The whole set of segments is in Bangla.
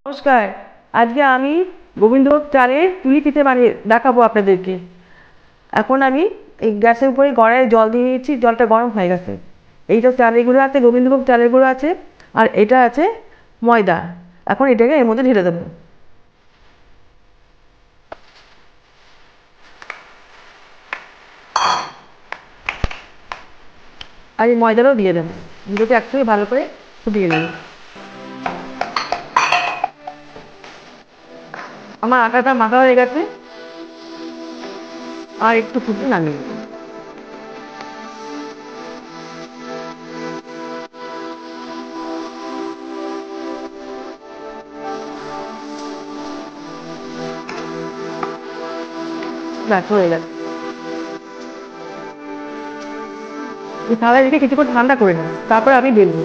নমস্কার। আজকে আমি গোবিন্দভোগ চালের পুলি পিঠে বানিয়ে দেখাবো আপনাদেরকে। এখন আমি এই গ্যাসের উপরে কড়াইয়ে জল দিয়ে দিয়েছি, জলটা গরম হয়ে গেছে। এইটা চালের গুঁড়ো আছে, গোবিন্দভোগ চালের গুঁড়ো আছে, আর এটা আছে ময়দা। এখন এটাকে এর মধ্যে ঢেলে দেবো। আর এই ময়দাটাও দিয়ে দেবো, দুটোকে একসঙ্গে ভালো করে ফুটিয়ে নেব। আমার আটাটা মাখা হয়ে গেছে, আর একটু ফুটিয়ে নামিয়ে নেব। ব্যাস হয়ে গেছে। এই থালায় রেখে কিছুক্ষণ ঠান্ডা করে নেব, তারপরে আমি বেলবো।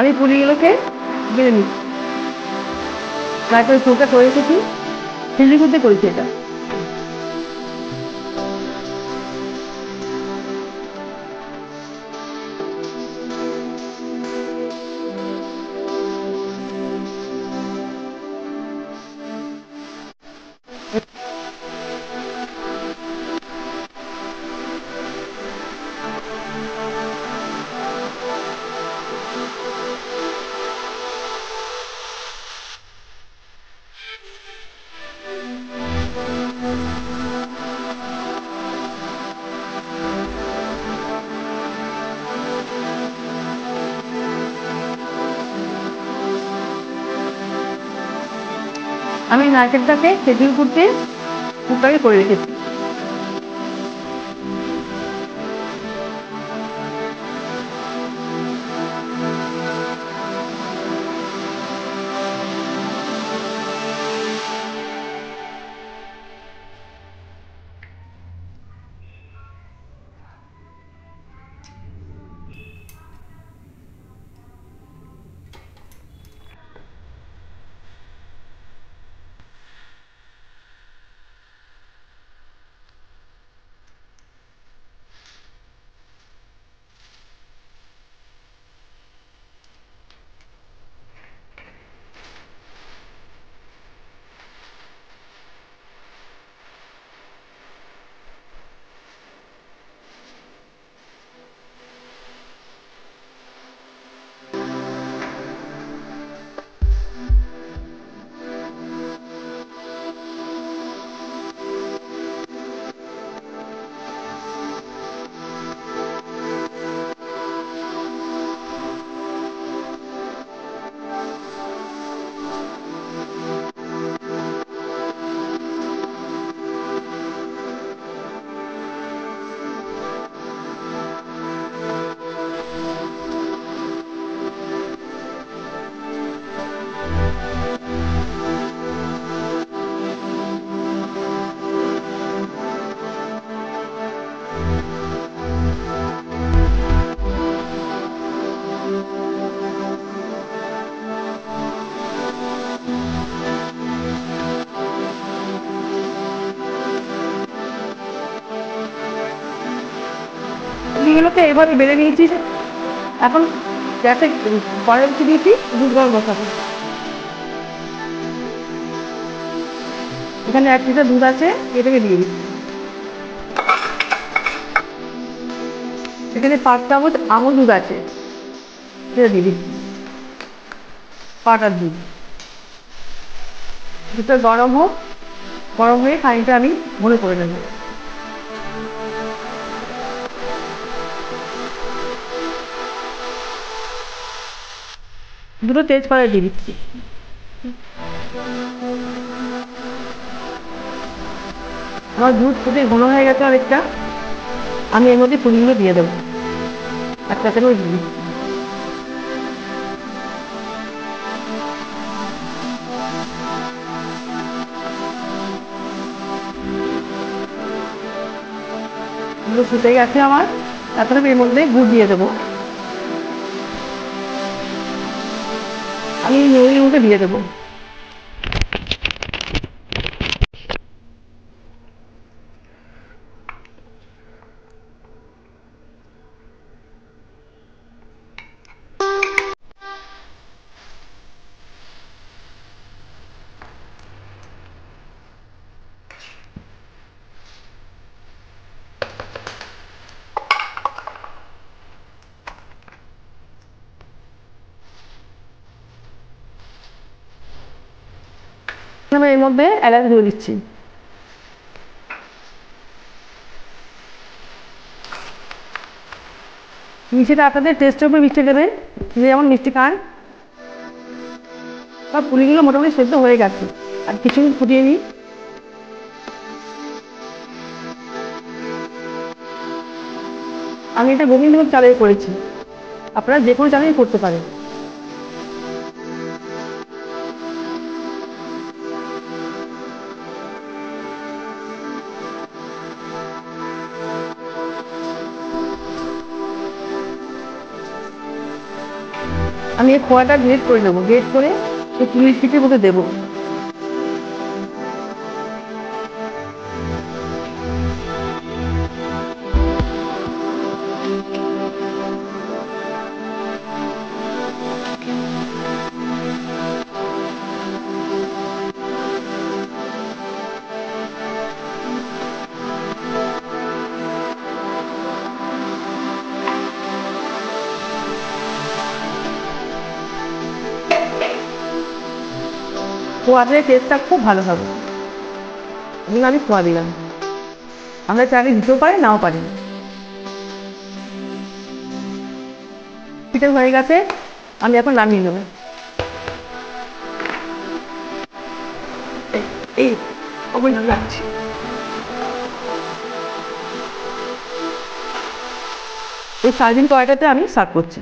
আমি পুলিগুলোকে বেলে নিচ্ছি। তারপরে চোখটা করে রেখেছি, চিলি করতে করেছি এটা। আমি নারকেলটাকে তেঁতুল করতে কুকারে করে রেখেছি। পুলিগুলোকে এভাবে বেলে নিয়েছি। এখন গ্যাসে কড়াই বসিয়ে দিয়েছি, দুধ গরম বসাবো। এখানে 1 লিটার দুধ আছে, এটাকে দিয়ে দিচ্ছি। এখানে 5 চামচ আমুল দুধ আছে, সেটা দিয়ে দিচ্ছি। পাটার দুধ। দুধটা গরম হোক, গরম হয়ে খানিকটা আমি ঘন করে নেব। দুটো তেজপাতা দিয়ে দিচ্ছি। আমার দুধ ফুটে ঘন হয়ে গেছে অনেকটা, আমি এর মধ্যে পুলিগুলো দিয়ে দেবো, একটা করে দিয়ে দিচ্ছি। এগুলো ফুটে গেছে আমার। তারপরে আমি এর মধ্যে গুড় দিয়ে দেবো। আমি এর মধ্যে দিয়ে দেবো। আমি এর মধ্যে এলাচ দিয়ে দিচ্ছি। মিষ্টিটা আপনাদের টেস্টের উপর মিষ্টি দেবে, যে যেমন মিষ্টি খান। সব পুলিগুলো মোটামুটি সেদ্ধ হয়ে গেছে, আর কিছুক্ষণ ফুটিয়ে নিই। আমি এটা গোবিন্দভোগ চালের করেছি, আপনারা যে কোনো চালেই করতে পারেন। আমি এই খোয়াটা গ্রেট করে দেবো, গ্রেট করে এই পুলির পিঠের মধ্যে দেবো। খোয়াদের টেস্টটা খুব ভালো হবে। এগুলো আমি খোয়া দিলাম। আমরা চাইলে দিতেও পারি, নাও পারি। পিঠে হয়ে গেছে, আমি এখন নামিয়ে নেবো। এই অবশ্যই রাখছি। এই সার্ভিং কড়াইটাতে আমি সার্ভ করছি।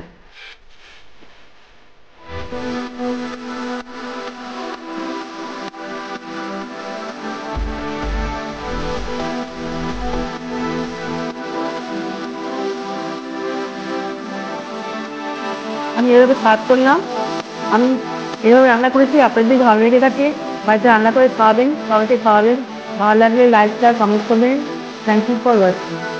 আমি এভাবে সার্ভ করলাম। আমি এভাবে রান্না করেছি, আপনাদের যদি ভালো লেগে থাকে বাড়িতে রান্না করে খাওয়াবেন, সবাইকে খাওয়াবেন। ভালো লাগলে লাইক শেয়ার কমেন্ট করবেন। Thank you for watching.